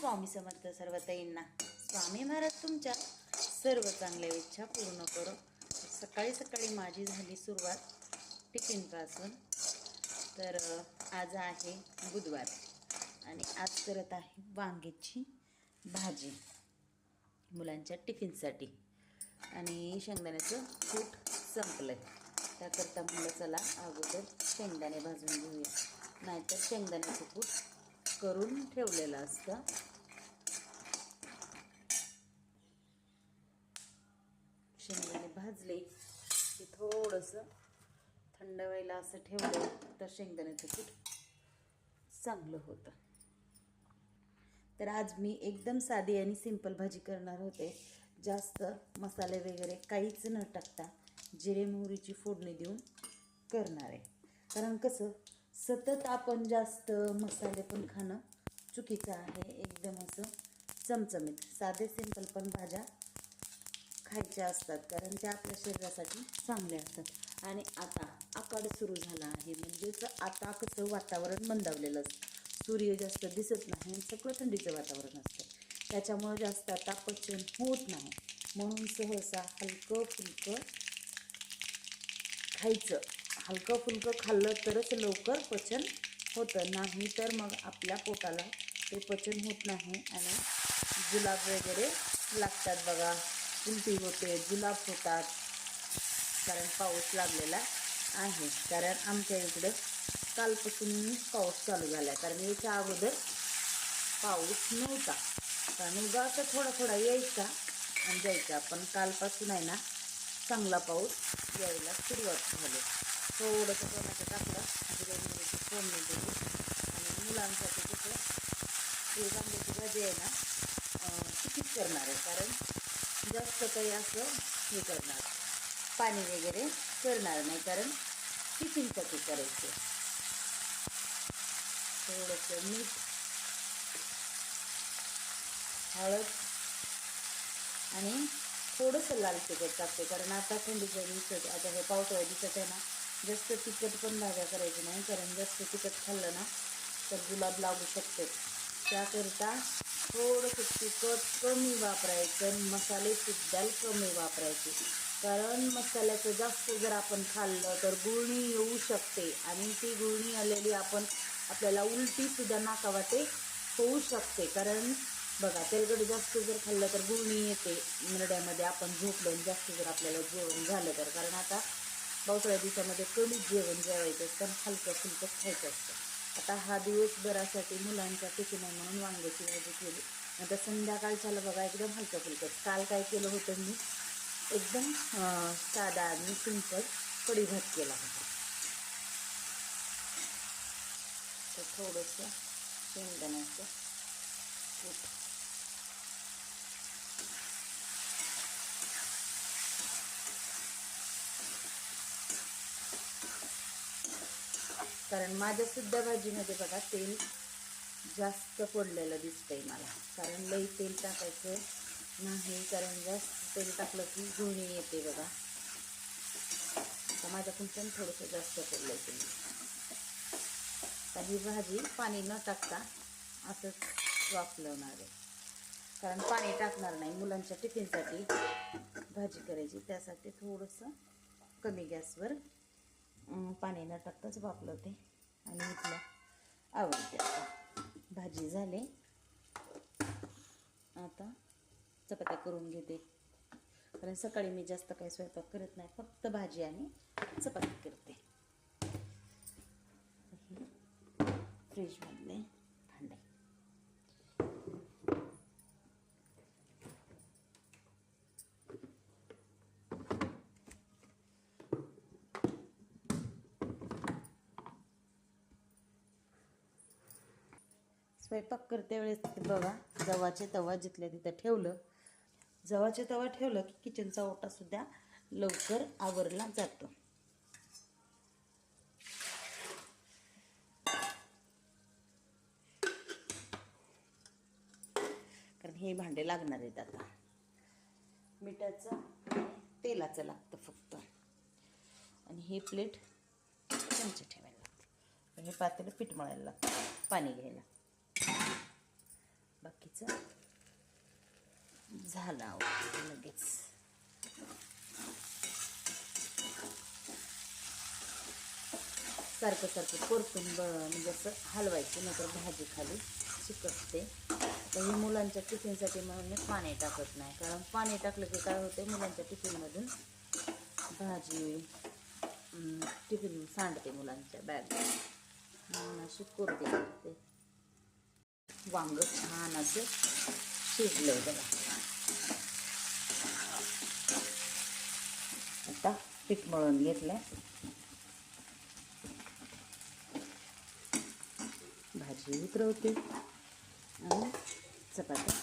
स्वामी समर्थ सर्व ताईंना. स्वामी महाराज तुमच्या सर्व चांगल्या इच्छा पूर्ण करो. सकाळी सकाळी माझी झाली सुरुवात टिफिनपासून. तर आज आहे बुधवार आणि आज करत आहे वांग्याची भाजी मुलांच्या टिफिनसाठी. आणि शेंगदाण्याचं कूट संपलं. त्याकरता म्हणलं चला अगोदर शेंगदाणे भाजून घेऊया, नाहीतर शेंगदाण्याचं कूट करून ठेवलेलं असतं. शेंगदाणे भाजले की थोडंसं थंड व्हायला असं ठेवलं तर शेंगदाण्याचं कूट चांगलं होतं. तर आज मी एकदम साधी आणि सिंपल भाजी करणार होते. जास्त मसाले वगैरे काहीच न टाकता जिरे मोहरीची फोडणी देऊन करणार आहे. कारण कसं सतत आपण जास्त मसाले पण खाणं चुकीचं आहे. एकदम असं चमचमीत साधे सिंपल पण भाज्या खायच्या असतात, कारण त्या आपल्या शरीरासाठी चांगल्या असतात. आणि आता आकाड सुरू झाला आहे, म्हणजेच आता कसं वातावरण मंदावलेलं असतं, सूर्य जास्त दिसत नाही, सगळं थंडीचं वातावरण असतं. त्याच्यामुळं जास्त आता पचन होत नाही. म्हणून सहसा हलकं फुलकं खायचं. हलकं फुलकं खाल्लं तरच लवकर पचन होतं, नाही तर मग आपल्या पोटाला ते पचन होत नाही आणि जुलाब वगैरे लागतात बघा. उलटी होते, जुलाब होतात, कारण पाऊस लागलेला आहे. कारण आमच्या इकडं कालपासून पाऊस चालू झाला आहे, कारण याच्या अगोदर पाऊस नव्हता. कारण उगा असं थोडा थोडा यायचा आणि जायचा, पण कालपासून आहे ना चांगला पाऊस यायला सुरुवात झाली. थोडंसं टोमॅटो टाकलं, जिरे मोहरीची फोडणी दिली आणि मुलांसाठी कसं हे वांग्याची भाजी आहे ना तिकीच करणार आहे. कारण जास्त काही असं हे करणार पाणी वगैरे करणार नाही, कारण टिफिनसाठी करायचं. थोडंसं मीठ, हळद आणि थोडंसं लाल तिखट टाकते, कारण आता थंडीच्या दिवसात, आता हे पावसाळ्या दिवसात आहे ना जास्त तिखट पण भाज्या करायची नाही, कारण जास्त तिखट खाल्लं ना तर जुलाब लागू शकते. त्याकरिता थोडंसं तिखट कमी वापरायचं, मसालेसुद्धा कमी वापरायचे. कारण मसाल्याचं जास्त जर आपण खाल्लं तर गुळणी येऊ शकते आणि ती गुळणी आलेली आपल्याला उलटीसुद्धा नाकावाटे होऊ शकते. कारण बघा तेलकट जास्त जर खाल्लं तर गुळणी येते नरड्यामध्ये. आपण झोपलं जास्त जर आपल्याला जेवण झालं तर, कारण आता पावसाळ्या दिवसामध्ये कमीच जेवण जेवायचं असतं, हलकं फुलकं खायचं असतं. आता हा दिवसभरासाठी मुलांचा टिफिन आहे म्हणून वांग्याची भाजी केली. आता संध्याकाळच्याला बघा एकदम हलकं फुलकं. काल काय केलं होतं मी, एकदम साधा आणि सिंपल कढी भात केला होता. तर थोडंसं शेंगदाण्याचं कूट, कारण माझ्यासुद्धा भाजीमध्ये बघा तेल जास्त पडलेलं दिसतंय मला, कारण लई तेल टाकायचं नाही, कारण जास्त तेल टाकलं की गुळणी येते बघा. आता माझ्याकडून पण थोडंसं जास्त पडलं तेल. तर ही भाजी पाणी न टाकता असंच वाफलवणार आहे, कारण पाणी टाकणार नाही. मुलांच्या टिफिनसाठी भाजी करायची, त्यासाठी थोडंसं कमी गॅसवर पाणी न टाकताच वाफलवते आणि इथलं आवडते. भाजी झाली, आता चपात्या करून घेते, कारण सकाळी मी जास्त काही स्वयंपाक करत नाही, फक्त भाजी आणि चपाती करते. फ्रीजमधले भांडे. स्वयंपाक करते वेळेस बघा जवाचे तवा जिथल्या तिथं ठेवलं, जवाचे तवा ठेवलं की किचनचा ओटासुद्धा लवकर आवरला जातो. कारण हे भांडे लागणार आहेत आता. मिठाचं तेलाचं लागतं फक्त, आणि हे प्लेट चमचे ठेवायला लागते. हे पातेलं पीठ मळायला लागतं, पाणी घ्यायला. बाकी आदितीचं झालं लगेच. सारखं सारखं परतून म्हणजे असं हलवायचं, नंतर भाजी खाली चिकटते. तर ही मुलांच्या टिफिनसाठी म्हणून मी पाणी टाकत नाही, कारण पाणी टाकलं की काय होते, मुलांच्या टिफिनमधून भाजी टिफिन सांडते मुलांच्या बॅग म्हणून अशी कोरडी करते. वांग छान असं शिजलंय बघा. आता पीठ मळून घेतलंय, भाजी उतरवते आणि चपात्या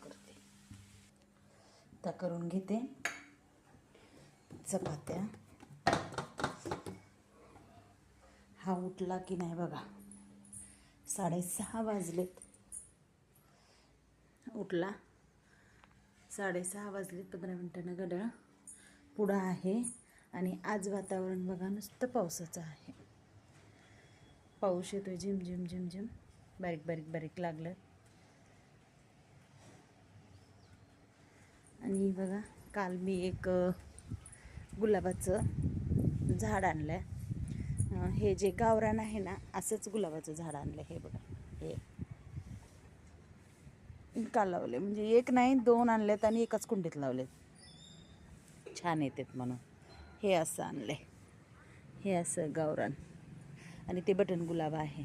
करते. आता करून घेते चपात्या. हा उठला की नाही बघा, 6:30 वाजलेत. उठला, 6:30 वाजलेत. 15 मिनिटांनं घड्याळ पुढं आहे. आणि आज वातावरण बघा नुसतं पावसाचं आहे. पाऊस येतोय झिम झिम झिम झिम, बारीक बारीक बारीक लागलं. आणि बघा काल मी एक गुलाबाचं झाड आणलं. हे जे गावरान आहे ना, असंच गुलाबाचं झाड आणलं. हे बघा, हे काल लावले, म्हणजे एक नाही 2 आणलेत आणि एकाच कुंडीत लावलेत. छान येतात म्हणून हे असं आणले. हे असं गावरान आणि ते बटन गुलाब आहे.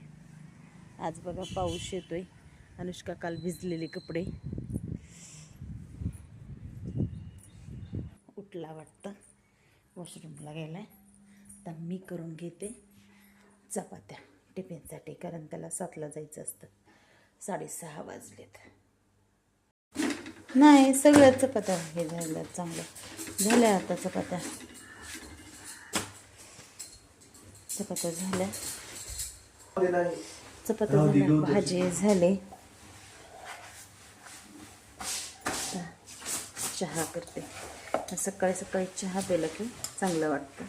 आज बघा पाऊस येतोय. अनुष्का काल भिजलेले कपडे. उठला वाटतं, वॉशरूमला गेलाय. तर मी करून घेते चपात्या टिफिनसाठी, कारण त्याला 7ला जायचं असतं. 6:30 वाजलेत. नाही, सगळ्या चपात्या हे झाल्या, चांगल्या झाल्या. आता चपात्या झाल्या, भाजी झाले. चहा करते. सकाळी सकाळी चहा प्यायला की चांगलं वाटतं.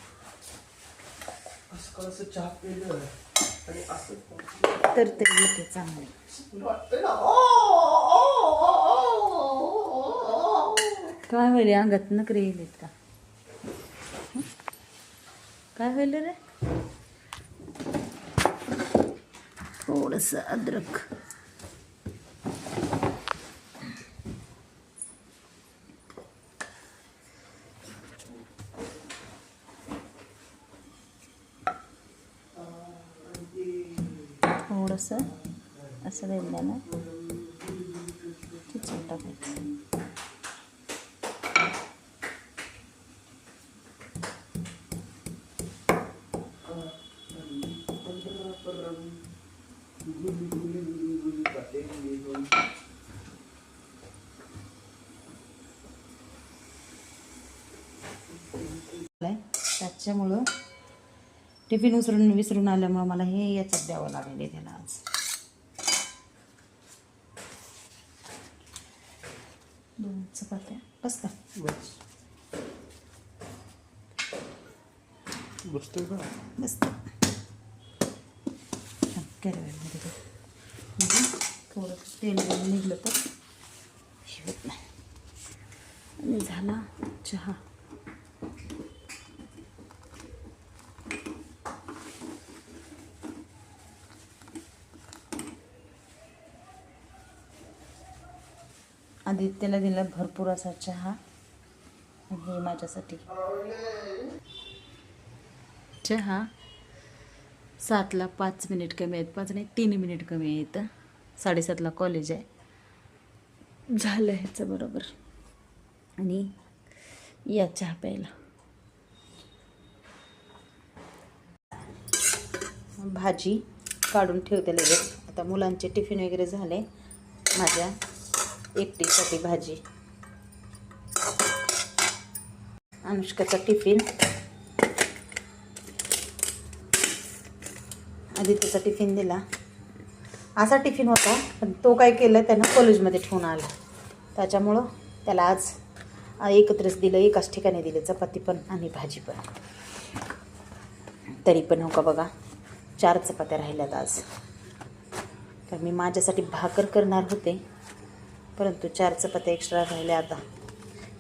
तर ते चांगलं काय होईल, अंगात नखरे येलेत का? काय होईल रे? थोडंसं अद्रक, थोडंसं असं वेलण्यानं खिचून टाकायचं. त्याच्यामुळं टिफिन विसरून आल्यामुळं मला हे याच्यात द्यावं लागले त्याला आज. दोन चपात्या बस का? बसतोय का? बसतो. कॅरेवेलमध्ये म्हणजे थोडं तेल निघलं तर शिवत नाही. आणि झाला चहा. आदित्यला दिला भरपूर असा चहा. हे माझ्यासाठी चहा. 7ला 5 मिनिट कमी आहेत, 5 नाही 3 मिनिट कमी आहे. इथं 7:30ला कॉलेज आहे. झालं ह्याचं बरोबर. आणि या चहा प्यायला. भाजी काढून ठेवते लगेच. आता मुलांचे टिफिन वगैरे झाले. माझ्या एकटीसाठी भाजी. अनुष्काचा टिफिन, आदित्यचा टिफिन दिला. असा टिफिन होता, पण तो काय केलं त्यानं कॉलेजमध्ये ठेवून आला. त्याच्यामुळं त्याला आज एकत्रच दिलं, एकाच ठिकाणी दिलं, चपाती पण आणि भाजी पण. तरी पण हो का बघा, 4 चपात्या राहिल्यात आज. तर मी माझ्यासाठी भाकर करणार होते, परंतु 4 चपात्या एक्स्ट्रा राहिल्या आता.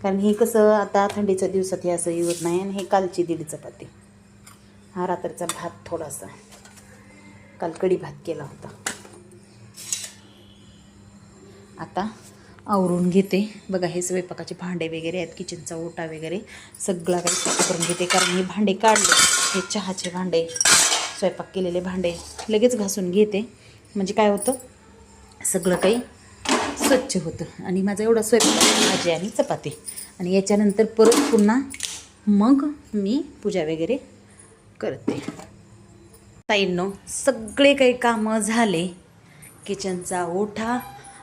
कारण हे कसं आता थंडीच्या दिवसात हे असं येत नाही. आणि हे कालची 1.5 चपाती. हा रात्रीचा भात थोडासा, काल कढी भात केला होता. आता आवरून घेते. बघा हे स्वयंपाकाचे भांडे वगैरे आहेत, किचनचा ओटा वगैरे सगळा काही स्वच्छ करून घेते. कारण हे भांडे काढले, हे चहाचे भांडे, स्वयंपाक केलेले भांडे लगेच घासून घेते. म्हणजे काय होतं, सगळं काही स्वच्छ होतं. आणि माझा एवढा स्वयंपाक, भाजी आणि चपाती. आणि याच्यानंतर परत पुन्हा मग मी पूजा वगैरे करते. ताईंनो, सगळे काही कामं झाले. किचनचा ओठा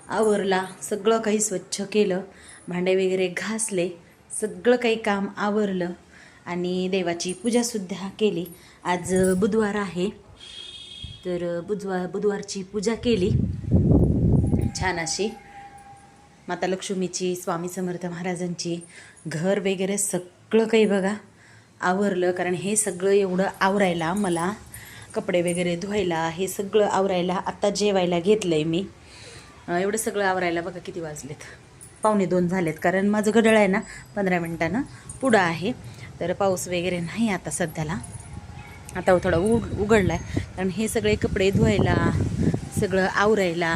आवरला, सगळं काही स्वच्छ केलं, भांडे वगैरे घासले, सगळं काही काम आवरलं. आणि देवाची पूजासुद्धा केली. आज बुधवार आहे, तर बुधवारची पूजा केली छान अशी. माता लक्ष्मीची, स्वामी समर्थ महाराजांची, घर वगैरे सगळं काही बघा आवरलं. कारण हे सगळं एवढं आवरायला, मला कपडे वगैरे धुवायला, हे सगळं आवरायला आत्ता जेवायला घेतलं आहे मी. एवढं सगळं आवरायला बघा किती वाजलेत, 1:45 झालेत. कारण माझं घड्याळ आहे ना 15 मिनिटानं पुढं आहे. तर पाऊस वगैरे नाही आता सध्याला, आता थोडा उघडला आहे. कारण हे सगळे कपडे धुवायला, सगळं आवरायला,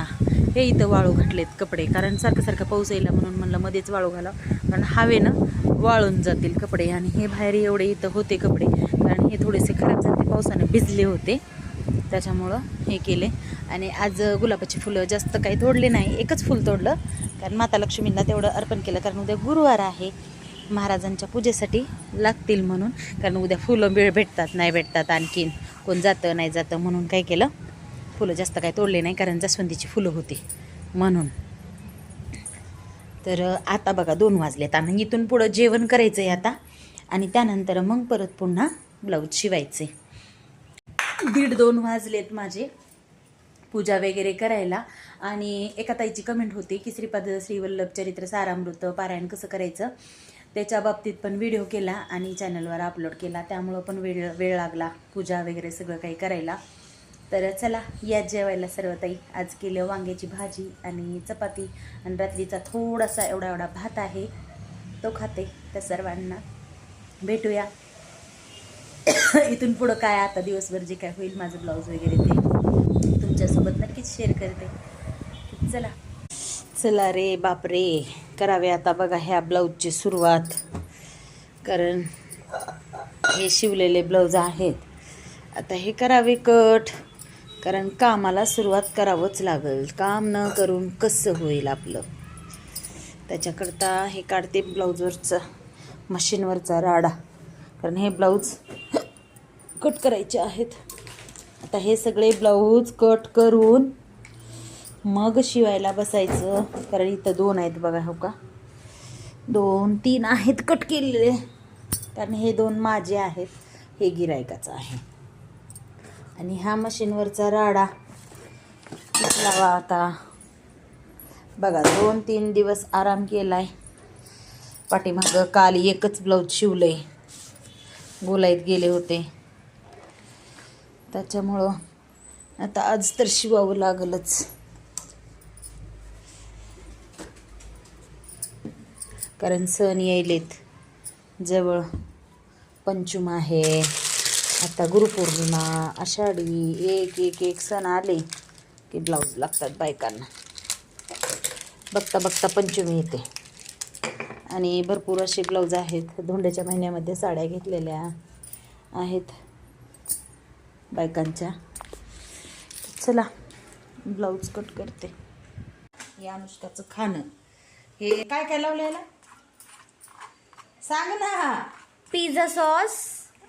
हे इथं वाळू घातलेत कपडे. कारण सारखं सारखं पाऊस यायला म्हणून म्हणलं मध्येच वाळू घाला, कारण हवेनं वाळून जातील कपडे. आणि हे बाहेर एवढे इथं होते कपडे, कारण हे थोडेसे खराब झाले, पावसाने भिजले होते, त्याच्यामुळं हे केले. आणि आज गुलाबाची फुलं जास्त काही तोडले नाही, एकच फुल तोडलं. कारण माता लक्ष्मींना तेवढं अर्पण केलं, कारण उद्या गुरुवार आहे, महाराजांच्या पूजेसाठी लागतील म्हणून. कारण उद्या फुलं भेटतात नाही भेटतात, आणखीन कोण जातं नाही जातं, म्हणून काय केलं, फुलं जास्त काही तोडले नाही. कारण जास्वंदीची फुलं होती म्हणून. तर आता बघा 2 वाजलेत. आणि इथून पुढं जेवण करायचं आहे आता. आणि त्यानंतर मग परत पुन्हा ब्लाऊज शिवायचे. 1:30-2 वाजलेत माझे पूजा वगैरे करायला. आणि एका ताईची कमेंट होती की श्रीपाद श्रीवल्लभ चरित्र सारामृत पारायण कसं करायचं, त्याच्या बाबतीत पण व्हिडिओ केला आणि चॅनलवर अपलोड केला. त्यामुळं पण वेळ लागला पूजा वगैरे सगळं काही करायला. तर चला या जेवायला सर्व ताई. आज केलं वांग्याची भाजी आणि चपाती, आणि रात्रीचा थोडासा एवढा भात आहे, तो खाते. तर सर्वांना भेटूया इथून पुढं काय आता दिवसभर जे काय होईल माझं ब्लाऊज वगैरे ते तुमच्यासोबत नक्कीच शेअर करते. चला रे बापरे, करावे आता बघा ह्या ब्लाऊजची सुरुवात. कारण हे शिवलेले ब्लाऊज आहेत, आता हे करावे कट. कारण कामाला सुरुवात करावंच लागेल, काम न करून कसं होईल आपलं. त्याच्याकरता हे काढते ब्लाऊजवरचा, मशीनवरचा राडा. कारण हे ब्लाऊज कट करायचे आहेत. आता हे सगळे ब्लाऊज कट करून मग शिवायला बसायचं. कारण इथं 2 आहेत बघा, हो का, 2-3 आहेत कट केलेले. कारण हे 2 माझे आहेत, हे गिरायकाचं आहे. आणि ह्या मशीनवरचा राडा लावा आता बघा. 2-3 दिवस आराम केलाय. पाठीमागं काल एकच ब्लाऊज शिवलंय, बोलायत गेले होते, त्याच्यामुळं आता आज तर शिवावं लागलच. कारण सण यायलेत जवळ, पंचम आहे, आता गुरुपौर्णिमा, आषाढी, एक सण आले की ब्लाऊज लागतात बायकांना. बघता बघता पंचमी येते. आणि भरपूर असे ब्लाऊज आहेत. धोंड्याच्या महिन्यामध्ये साड्या घेतलेल्या आहेत बायकांच्या. चला ब्लाऊज कट करते. हे अनुष्काचं खाणं, हे काय काय लावलेलं सांग ना. पिझ्झा सॉस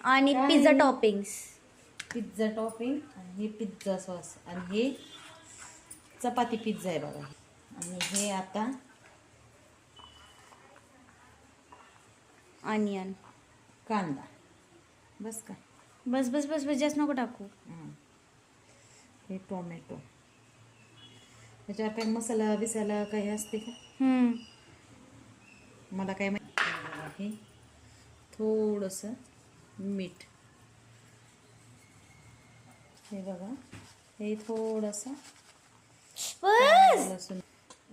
आणि पिझ्झा टॉपिंग्स. पिझ्झा टॉपिंग आणि हे पिझ्झा सॉस आणि हे चपाती पिझ्झा आहे बघा. आणि हे आता ऑनियन, कांदा. बस का, बस बस बस बस, जास्त नको टाकू. हे टोमॅटो. त्याच्यावर काही मसाला बिसाला काही असते का, मला काय माहिती आहे. थोडंसं मीठ, हे बघा, हे थोडंसं बस लसूण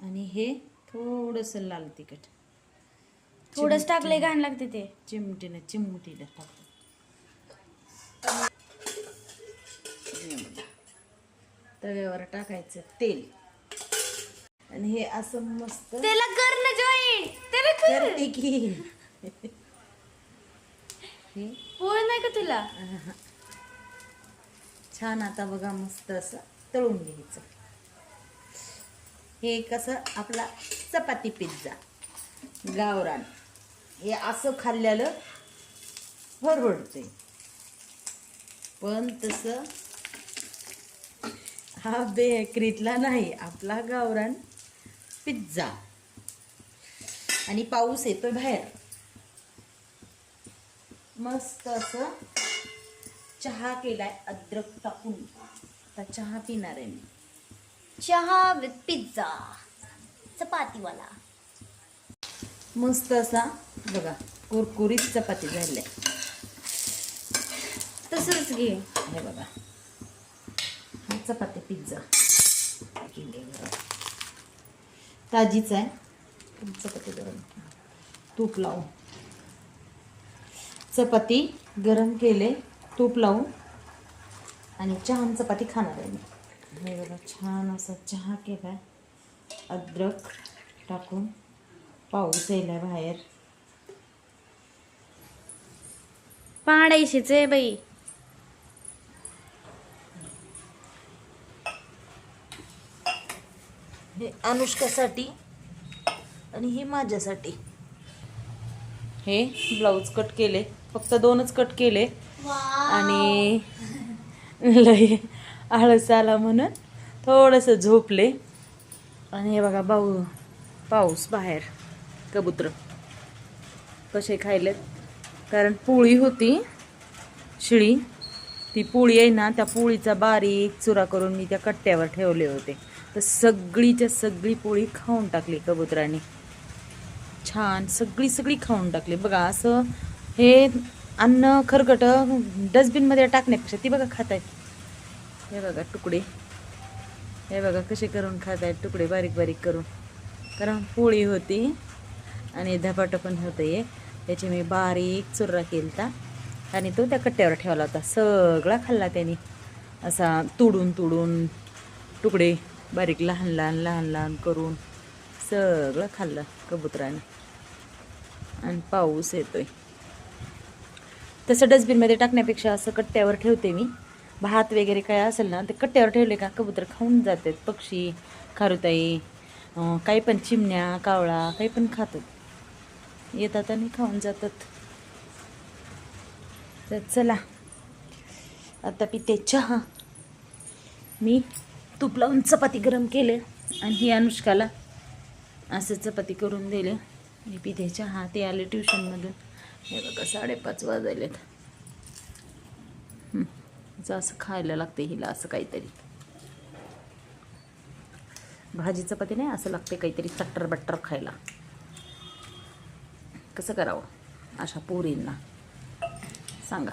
आणि हे थोडंसं लाल तिखट थोडंच टाकलंय, घाण लागते ते. चिमटीला टाकतो. तव्यावर टाकायचं तेल आणि हे असं मस्त त्याला कर ना जॉईन, त्याला कर. करते की हे पोळ नाही का तुला? छान. आता बघा मस्त असं तळून घ्यायचं. हे कसं आपला चपाती पिझ्झा गावरान, हे असं खाल्ल्यालं परवडते. पण तसं हा बेकरीतला नाही, आपला गावरान पिझ्झा. आणि पाऊस येतोय बाहेर. मस्त असं चहा केलाय अद्रक टाकून. आता चहा पिणार आहे मी. चहा विथ पिझ्झा, चपातीवाला. मस्त असा बघा कुरकुरीत चपाती झाल्या. तसंच घे. हे बघा, हा चपाती पिझ्झा केली ताजीच आहे. चपाती गरम तूप लावून, चपाती गरम केले तूप लावून आणि छान चपाती खाणार आहे मी. हे बघा, छान असा चहा केलाय अद्रक टाकून. पाऊस यायलाय बाहेर. पाडायचीच आहे बाई. हे अनुष्कासाठी आणि हे माझ्यासाठी. हे ब्लाऊज कट केले, फक्त 2च कट केले आणि लय आळस आला म्हणून थोडंसं झोपले. आणि हे बघा पाऊस बाहेर. कबूतर कसे खायलेत, कारण पोळी होती शिळी. ती पोळी आहे ना, त्या पोळीचा बारीक चुरा करून मी त्या कट्ट्यावर ठेवले होते. तर सगळीच्या सगळी पोळी खाऊन टाकली कबुतरांनी. छान सगळी खाऊन टाकली. बघा असं हे अन्न खरकट डस्टबिनमध्ये टाकण्यापेक्षा ती बघा खात आहेत. हे बघा तुकडे, हे बघा कसे करून खात आहेत तुकडे बारीक बारीक करून. कारण पोळी होती आणि धपाटं पण होतं एक, त्याचे मी बारीक चुर्रा केलता आणि तो त्या कट्ट्यावर ठेवला होता. सगळा खाल्ला त्याने, असा तुडून तुकडे बारीक लहान करून सगळं खाल्लं कबुतराने. आणि पाऊस येतोय. तसं डस्टबिनमध्ये टाकण्यापेक्षा असं कट्ट्यावर ठेवते मी. भात वगैरे काय असेल ना ते कट्ट्यावर ठेवले का कबूतर खाऊन जातात. पक्षी, खारुताई, काही पण चिमण्या, कावळा काही पण खातात, येतात आणि खाऊन जातात. तर चला आता पिते चहा. मी तूप लावून चपाती गरम केले आणि ही अनुष्काला असं चपाती करून दिले. मी पिते चहा. ते आले ट्युशनमधून. हे बघा 5:30 वाजलेत. असं खायला लागते हिला, असं काहीतरी भाजी चपाती नाही, असं लागते काहीतरी चट्टर बट्टर खायला. कसं करावं अशा पोरींना सांगा.